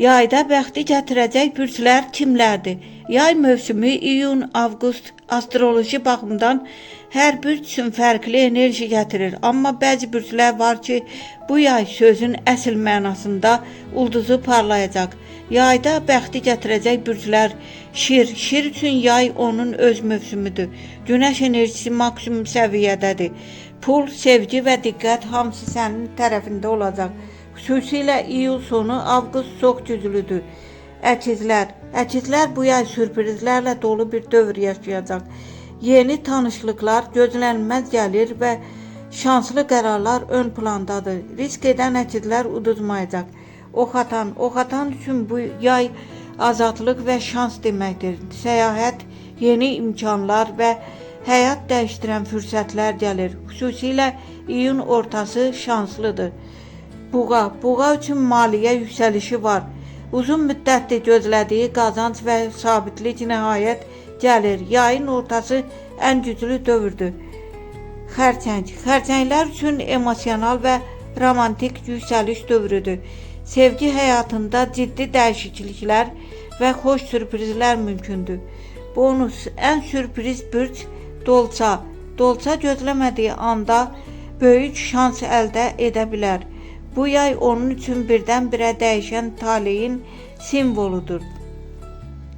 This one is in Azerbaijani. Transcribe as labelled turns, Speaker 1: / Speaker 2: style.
Speaker 1: Yayda bəxti gətirəcək bürclər kimlərdir? Yay mövsümü iyun, avqust astroloji baxımdan hər bürc üçün fərqli enerji gətirir. Amma bəzi bürclər var ki, bu yay sözün əsl mənasında ulduzu parlayacaq. Yayda bəxti gətirəcək bürclər şir. Şir üçün yay onun öz mövsümüdür. Günəş enerjisi maksimum səviyyədədir. Pul, sevgi və diqqət hamısı sənin tərəfində olacaq. Xüsusilə iyul sonu, avqust çox güclüdür. Əkizlər bu yay sürprizlərlə dolu bir dövr yaşayacaq. Yeni tanışlıqlar gözlənilməz gəlir və şanslı qərarlar ön plandadır. Risk edən əkizlər uduzmayacaq. Ox atan üçün bu yay azadlıq və şans deməkdir. Səyahət, yeni imkanlar və həyat dəyişdirən fürsətlər gəlir. Xüsusilə iyun ortası şanslıdır. Buğa üçün maliyyə yüksəlişi var. Uzun müddətdir gözlədiyi qazanc və sabitlik nəhayət gəlir. Yayın ortası ən güclü dövrdür. Xərçənglər üçün emosional və romantik yüksəliş dövrüdür. Sevgi həyatında ciddi dəyişikliklər və xoş sürprizlər mümkündür. Bonus, ən sürpriz bürc Dolça. Dolça gözləmədiyi anda böyük şans əldə edə bilər. Bu yay onun üçün birdən-birə dəyişən taleyin simvoludur.